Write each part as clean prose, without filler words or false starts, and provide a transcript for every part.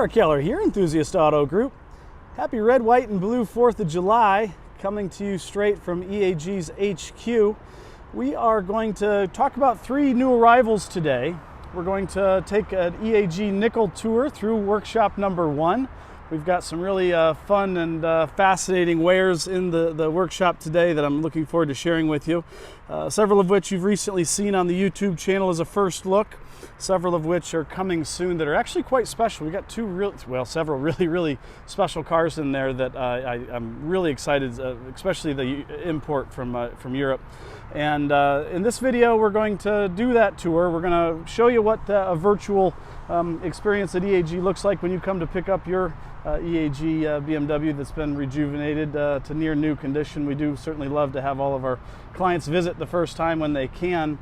Eric Keller here, Enthusiast Auto Group. Happy red, white, and blue 4th of July, coming to you straight from EAG's HQ. We are going to talk about 3 new arrivals today. We're going to take an EAG nickel tour through workshop number 1. We've got some really fun and fascinating wares in the workshop today that I'm looking forward to sharing with you. Several of which you've recently seen on the YouTube channel as a first look. Several of which are coming soon that are actually quite special. We got several really special cars in there that I'm really excited, especially the import from Europe. And in this video, we're going to do that tour. We're going to show you what a virtual experience at EAG looks like when you come to pick up your EAG BMW that's been rejuvenated to near new condition. We do certainly love to have all of our clients visit the first time when they can.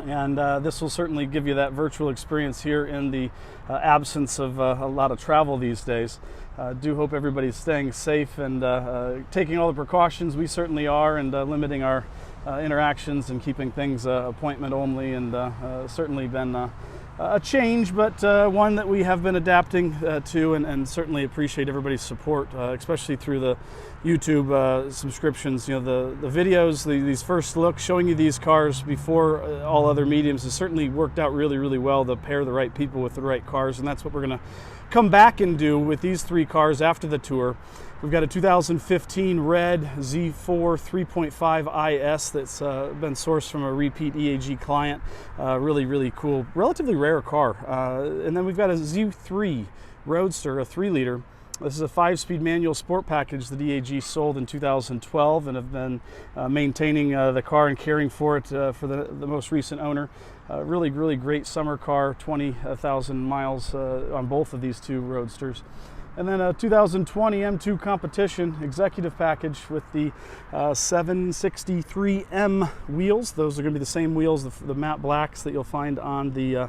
And this will certainly give you that virtual experience here in the absence of a lot of travel these days. Do hope everybody's staying safe and taking all the precautions. We certainly are, and limiting our interactions and keeping things appointment only, and certainly been a change, but one that we have been adapting to, and certainly appreciate everybody's support, especially through the YouTube subscriptions. You know, the videos, these first looks, showing you these cars before all other mediums has certainly worked out really well to pair the right people with the right cars, and that's what we're going to come back and do with these 3 cars after the tour. We've got a 2015 red Z4 3.5 IS that's been sourced from a repeat EAG client. Really cool, relatively rare car. And then we've got a Z3 Roadster, a 3-liter. This is a 5-speed manual sport package that EAG sold in 2012 and have been maintaining the car and caring for it for the most recent owner. Really great summer car, 20,000 miles on both of these 2 Roadsters. And then a 2020 M2 competition executive package with the 763M wheels. Those are going to be the same wheels, the matte blacks that you'll find on the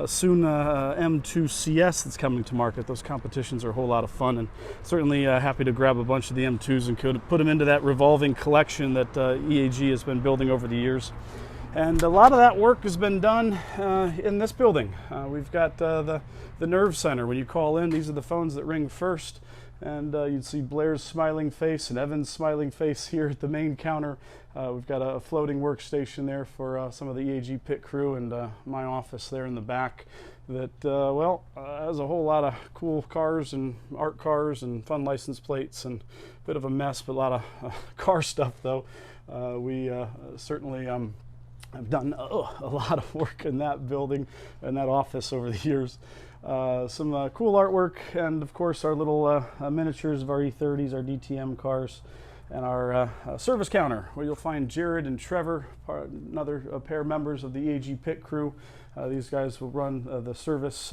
soon M2 CS that's coming to market. Those competitions are a whole lot of fun, and certainly happy to grab a bunch of the M2s and could put them into that revolving collection that EAG has been building over the years. And a lot of that work has been done in this building. We've got the nerve center. When you call in, these are the phones that ring first, and you'd see Blair's smiling face and Evan's smiling face here at the main counter. We've got a floating workstation there for some of the EAG pit crew, and my office there in the back that has a whole lot of cool cars and art cars and fun license plates, and a bit of a mess, but a lot of car stuff though. We certainly I've done a lot of work in that building and that office over the years. Some cool artwork, and of course our little miniatures of our E30s, our DTM cars, and our service counter, where you'll find Jared and Trevor, another pair members of the EAG pit crew. These guys will run the service.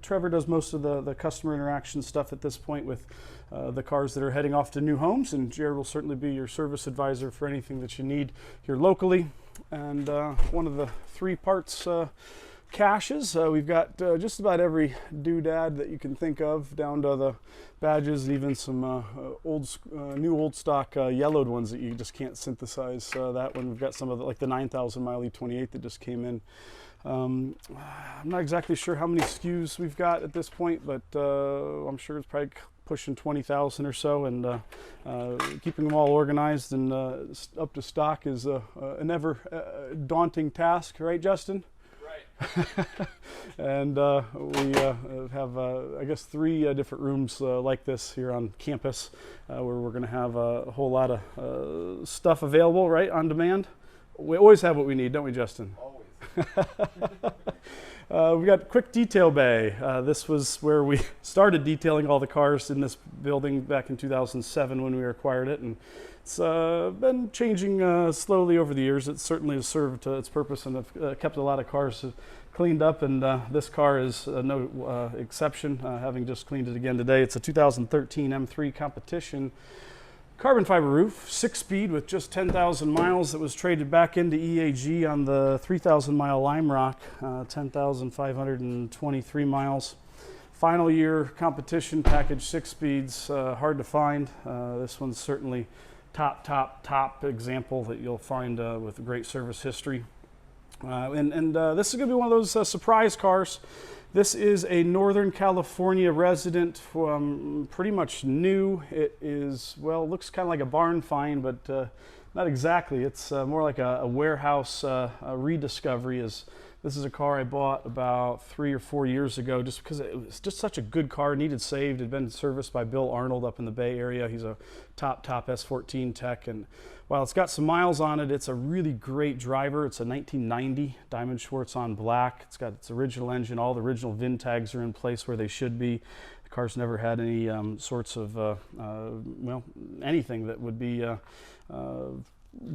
Trevor does most of the customer interaction stuff at this point with the cars that are heading off to new homes, and Jared will certainly be your service advisor for anything that you need here locally. And one of the 3 parts caches, we've got just about every doodad that you can think of, down to the badges, and even some new old stock yellowed ones that you just can't synthesize. That one, we've got some of the, like the 9,000 mile E28 that just came in. I'm not exactly sure how many SKUs we've got at this point, but I'm sure it's probably pushing 20,000 or so, and keeping them all organized and up to stock is an ever daunting task, right, Justin? Right. And we have, I guess, 3 different rooms like this here on campus, where we're going to have a whole lot of stuff available, right, on demand. We always have what we need, don't we, Justin? Always. We've got quick detail bay. This was where we started detailing all the cars in this building back in 2007 when we acquired it, and it's been changing slowly over the years. It certainly has served its purpose, and have kept a lot of cars cleaned up, and this car is no exception, having just cleaned it again today. It's a 2013 M3 competition carbon fiber roof, 6-speed with just 10,000 miles, that was traded back into EAG on the 3,000 mile Lime Rock, 10,523 miles. Final year competition package, 6 speeds, hard to find. This one's certainly top example that you'll find with a great service history. This is going to be one of those surprise cars. This is a Northern California resident, pretty much new. It is, well, looks kind of like a barn find, but not exactly. It's more like a warehouse rediscovery. This is a car I bought about 3 or 4 years ago just because it was just such a good car, needed saved. It had been serviced by Bill Arnold up in the Bay Area. He's a top S14 tech, and while it's got some miles on it, it's a really great driver. It's a 1990 Diamond Schwartz on black. It's got its original engine. All the original VIN tags are in place where they should be. The car's never had any sorts of, well, anything that would be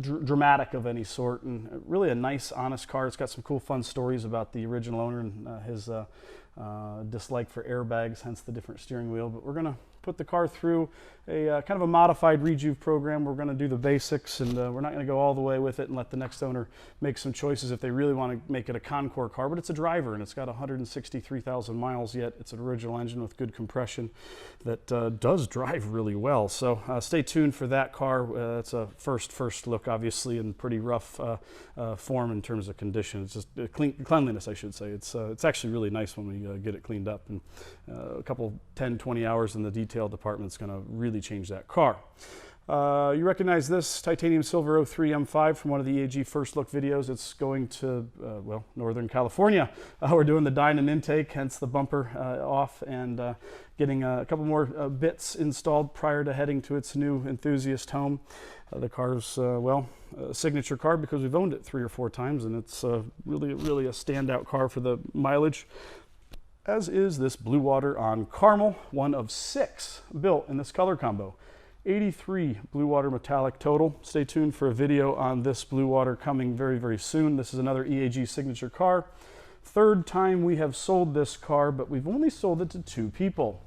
dramatic of any sort, and really a nice, honest car. It's got some cool, fun stories about the original owner and his dislike for airbags, hence the different steering wheel. But we're going to put the car through a kind of a modified rejuve program. We're going to do the basics, and we're not going to go all the way with it and let the next owner make some choices if they really want to make it a Concours car. But it's a driver, and it's got 163,000 miles yet. It's an original engine with good compression that does drive really well. So stay tuned for that car. It's a first look, obviously, in pretty rough form in terms of condition. It's just cleanliness, I should say. It's actually really nice when we get it cleaned up, and a couple 10-20 hours in the detail department is going to really change that car. You recognize this titanium silver E30 M3 from one of the EAG first look videos. It's going to, well, Northern California. We're doing the dyno intake, hence the bumper off, and getting a couple more bits installed prior to heading to its new Enthusiast home. The car's, well, a signature car because we've owned it 3 or 4 times, and it's really a standout car for the mileage, as is this Blue Water on Caramel, one of 6 built in this color combo. 83 Blue Water metallic total. Stay tuned for a video on this Blue Water coming very soon. This is another EAG signature car. 3rd time we have sold this car, but we've only sold it to 2 people.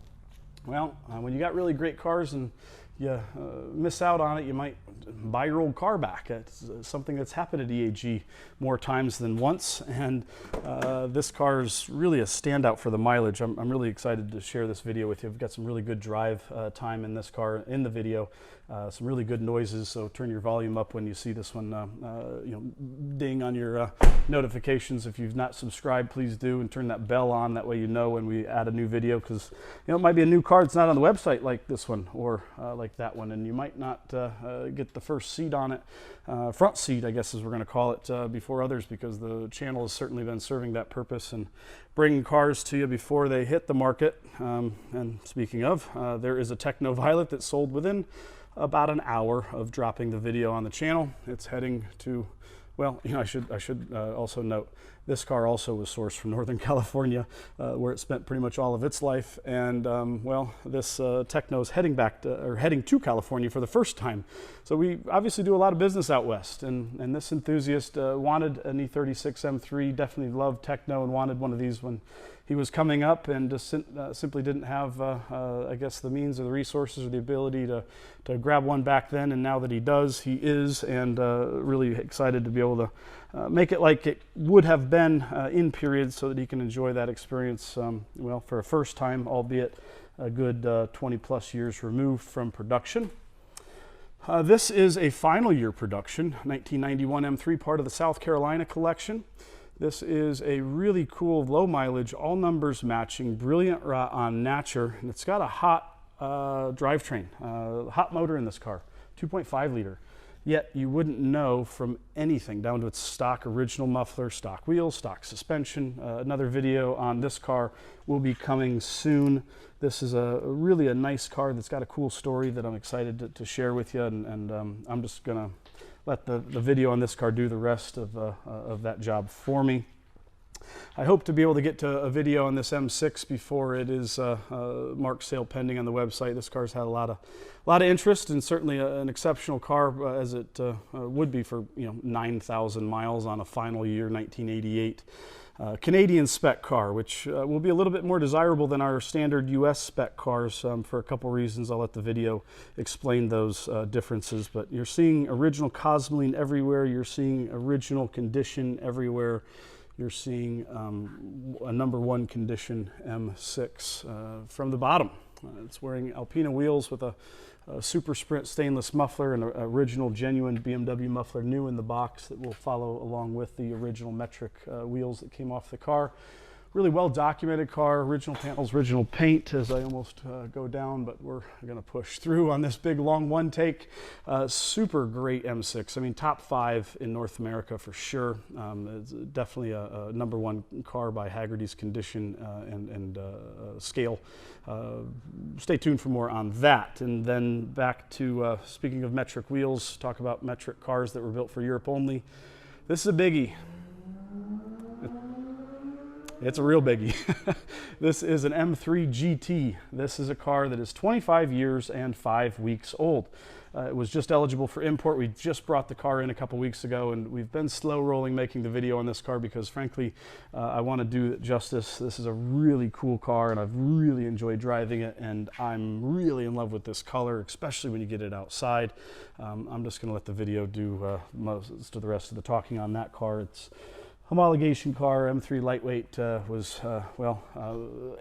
Well, when you got really great cars and you miss out on it, you might buy your old car back. It's something that's happened at EAG more times than once, and this car is really a standout for the mileage. I'm really excited to share this video with you. I've got some really good drive time in this car in the video, some really good noises, so turn your volume up when you see this one, you know, ding on your notifications. If you've not subscribed, please do, and turn that bell on. That way you know when we add a new video, because you know, it might be a new car that's not on the website like this one, or like that one, and you might not get the first seat on it, front seat, I guess, as we're going to call it, before others, because the channel has certainly been serving that purpose and bringing cars to you before they hit the market. And speaking of, there is a Techno Violet that sold within about an hour of dropping the video on the channel. It's heading to, well, you know, I should also note, this car also was sourced from Northern California, where it spent pretty much all of its life. And well, this Techno is heading back to, or heading to California for the first time. So we obviously do a lot of business out west. And this enthusiast wanted an E30 M3, definitely loved Techno and wanted one of these when he was coming up, and just simply didn't have, I guess, the means or the resources or the ability to grab one back then. And now that he does, he is, and really excited to be able to make it like it would have been in period, so that he can enjoy that experience, well, for a first time, albeit a good 20+ years removed from production. This is a final year production, 1991 M3, part of the South Carolina collection. This is a really cool low mileage, all numbers matching, brilliant on Nature, and it's got a hot drivetrain, hot motor in this car, 2.5 liter. Yet you wouldn't know from anything, down to its stock original muffler, stock wheels, stock suspension. Another video on this car will be coming soon. This is really a nice car that's got a cool story that I'm excited to share with you, and I'm just gonna let the video on this car do the rest of that job for me. I hope to be able to get to a video on this M6 before it is marked sale pending on the website. This car's had a lot of interest, and certainly an exceptional car, as it would be for, you know, 9,000 miles on a final year 1988 Canadian spec car, which will be a little bit more desirable than our standard US spec cars for a couple reasons. I'll let the video explain those differences, but you're seeing original Cosmoline everywhere. You're seeing original condition everywhere. You're seeing a #1 condition M6 from the bottom. It's wearing Alpina wheels with a Super Sprint stainless muffler, an original genuine BMW muffler, new in the box, that will follow along with the original metric wheels that came off the car. Really well documented car, original panels, original paint, as I almost go down, but we're going to push through on this big long one take. Super great M6. I mean, top 5 in North America for sure. It's definitely a #1 car by Haggerty's condition and scale. Stay tuned for more on that. And then back to, speaking of metric wheels, talk about metric cars that were built for Europe only. This is a biggie. It's a real biggie. This is an M3 GT. This is a car that is 25 years and 5 weeks old. It was just eligible for import. We just brought the car in a couple weeks ago, and we've been slow rolling making the video on this car because frankly, I want to do it justice. This is a really cool car and I've really enjoyed driving it, and I'm really in love with this color, especially when you get it outside. I'm just going to let the video do most of the rest of the talking on that car. It's homologation car. M3 lightweight was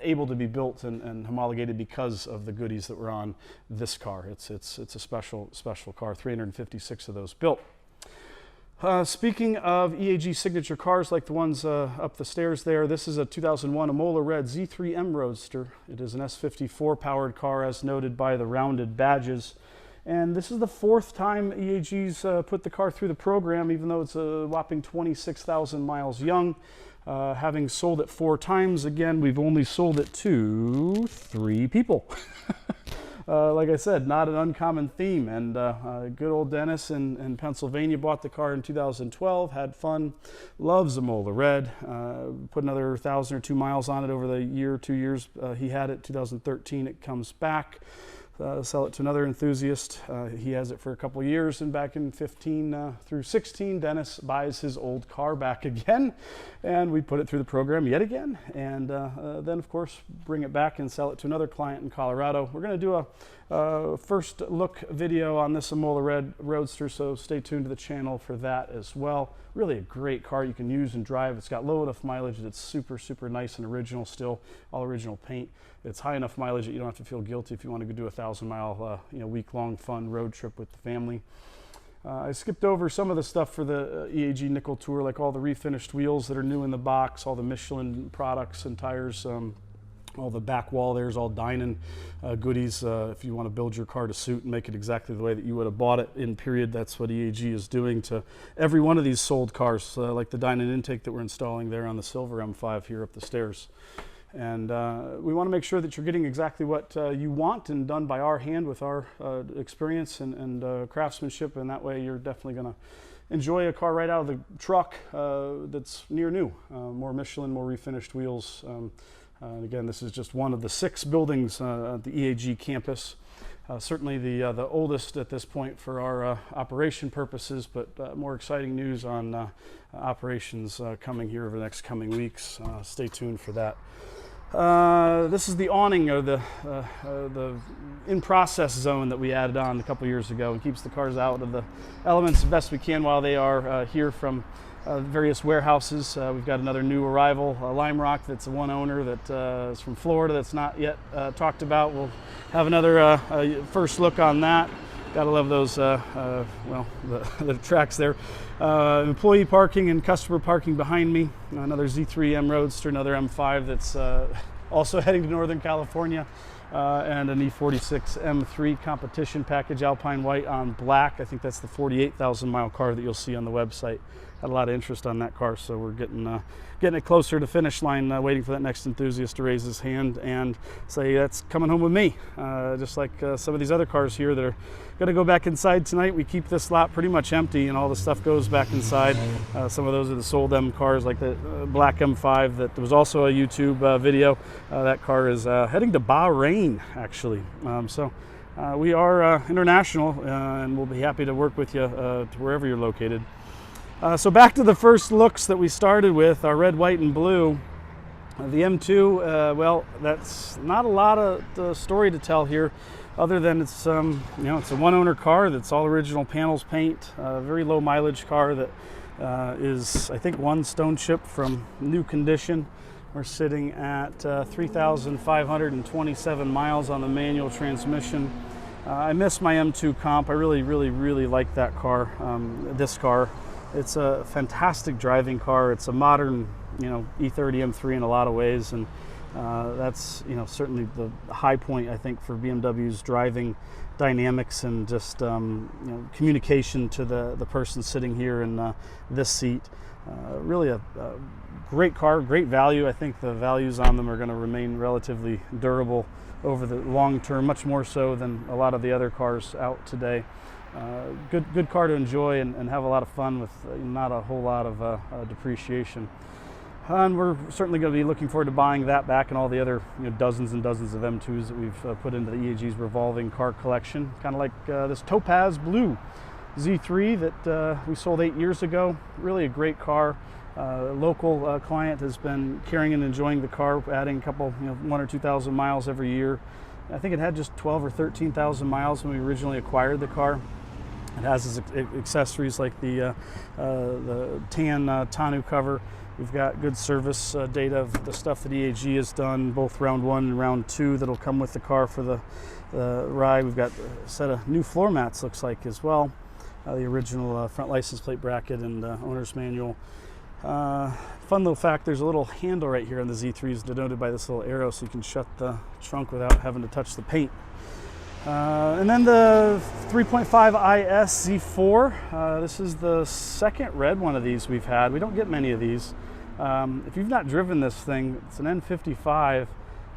able to be built and homologated because of the goodies that were on this car. It's a special car. 356 of those built. Speaking of EAG signature cars like the ones up the stairs there, this is a 2001 Amola Red Z3 M Roadster. It is an S54 powered car, as noted by the rounded badges. And this is the 4th time EAG's put the car through the program, even though it's a whopping 26,000 miles young. Having sold it 4 times, again, we've only sold it to 3 people. Like I said, not an uncommon theme. And good old Dennis in Pennsylvania bought the car in 2012, had fun, loves Amola Red, put another 1,000 or 2 miles on it over the year, 2 years he had it. 2013 it comes back. Sell it to another enthusiast. He has it for a couple years, and back in 15 through 16, Dennis buys his old car back again, and we put it through the program yet again, and then of course bring it back and sell it to another client in Colorado. We're going to do a first look video on this Amola Red Roadster, so stay tuned to the channel for that as well. Really a great car you can use and drive. It's got low enough mileage that it's super nice and original still, all original paint. It's high enough mileage that you don't have to feel guilty if you want to go do a 1,000-mile week-long fun road trip with the family. I skipped over some of the stuff for the EAG Nickel Tour, like all the refinished wheels that are new in the box, all the Michelin products and tires, all the back wall there's all Dynan goodies. If you want to build your car to suit and make it exactly the way that you would have bought it in period, that's what EAG is doing to every one of these sold cars, like the Dynan intake that we're installing there on the silver M5 here up the stairs. And we want to make sure that you're getting exactly what you want and done by our hand with our experience and craftsmanship, and that way you're definitely going to enjoy a car right out of the truck that's near new. More Michelin, more refinished wheels. Again, this is just one of the 6 buildings at the EAG campus. Certainly the oldest at this point for our operation purposes, but more exciting news on operations coming here over the next coming weeks. Stay tuned for that. This is the awning, or the in-process zone that we added on a couple years ago, and keeps the cars out of the elements as best we can while they are here from various warehouses. We've got another new arrival, Lime Rock, that's a one owner that is from Florida that's not yet talked about. We'll have another first look on that. Gotta love those, the tracks there. Employee parking and customer parking behind me. Another Z3 M Roadster, another M5 that's also heading to Northern California. And an E46 M3 competition package, Alpine White on black. I think that's the 48,000 mile car that you'll see on the website. Had a lot of interest on that car, so we're getting it closer to finish line, waiting for that next enthusiast to raise his hand and say that's coming home with me. Just like some of these other cars here that are going to go back inside tonight. We keep this lot pretty much empty and all the stuff goes back inside. Some of those are the sold M cars, like the black M5 that was also a YouTube video. That car is heading to Bahrain, actually. We are international, and we'll be happy to work with you to wherever you're located. So back to the first looks that we started with, our red, white, and blue. The M2, well, that's not a lot of story to tell here, other than it's it's a one-owner car that's all original panels, paint, very low mileage car that is, I think, 1 stone chip from new condition. We're sitting at 3,527 miles on the manual transmission. I miss my M2 comp. I really like that car, this car. It's a fantastic driving car. It's a modern, E30 M3 in a lot of ways, and that's, certainly the high point, I think, for BMW's driving dynamics and just, communication to the person sitting here in this seat. Really a great car, great value. I think the values on them are going to remain relatively durable over the long term, much more so than a lot of the other cars out today. Good car to enjoy and have a lot of fun with, not a whole lot of depreciation. And we're certainly going to be looking forward to buying that back and all the other dozens and dozens of M2s that we've put into the EAG's revolving car collection. Kind of like this topaz blue Z3 that we sold 8 years ago. Really a great car. Local client has been carrying and enjoying the car, adding a couple, 1,000 or 2,000 miles every year. I think it had just 12 or 13,000 miles when we originally acquired the car. It has its accessories like the tan tonneau cover. We've got good service data of the stuff that EAG has done, both round 1 and round 2, that'll come with the car for the ride. We've got a set of new floor mats, looks like, as well. The original front license plate bracket and owner's manual. Fun little fact, there's a little handle right here on the Z3s denoted by this little arrow, so you can shut the trunk without having to touch the paint. And then the 3.5 IS Z4. This is the second red one of these we've had. We don't get many of these. If you've not driven this thing, it's an N55.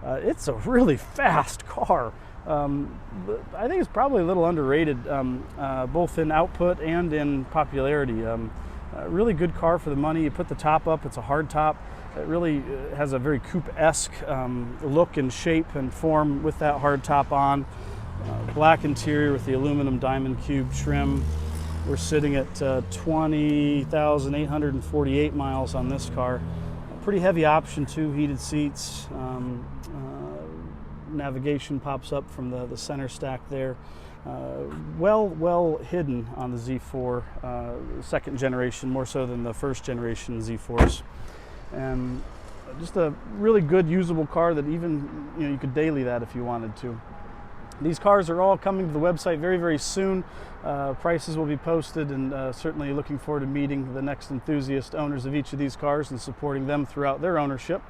It's a really fast car. I think it's probably a little underrated, both in output and in popularity. Really good car for the money. You put the top up, it's a hard top. It really has a very coupe-esque look and shape and form with that hard top on. Black interior with the aluminum diamond cube trim. We're sitting at 20,848 miles on this car. Pretty heavy option too, heated seats. Navigation pops up from the center stack there. Well hidden on the Z4, second generation, more so than the first generation Z4s. And just a really good usable car that even, you could daily that if you wanted to. These cars are all coming to the website very soon. Prices will be posted, and certainly looking forward to meeting the next enthusiast owners of each of these cars and supporting them throughout their ownership.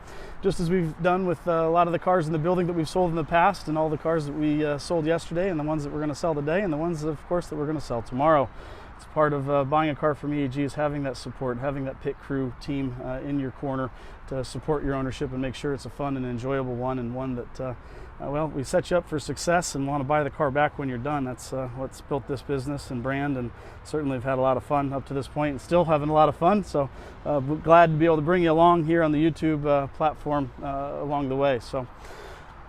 Just as we've done with a lot of the cars in the building that we've sold in the past, and all the cars that we sold yesterday, and the ones that we're going to sell today, and the ones, of course, that we're going to sell tomorrow. It's part of buying a car from EAG is having that support, having that pit crew team in your corner to support your ownership and make sure it's a fun and enjoyable one, and one that well, we set you up for success and want to buy the car back when you're done. That's what's built this business and brand, and certainly have had a lot of fun up to this point and still having a lot of fun. So glad to be able to bring you along here on the YouTube platform along the way. So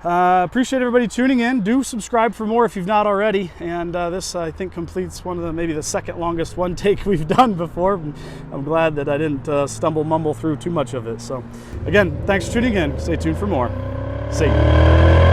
appreciate everybody tuning in. Do subscribe for more if you've not already. And this, I think, completes one of maybe the second longest one take we've done before. I'm glad that I didn't mumble through too much of it. So again, thanks for tuning in. Stay tuned for more. See you.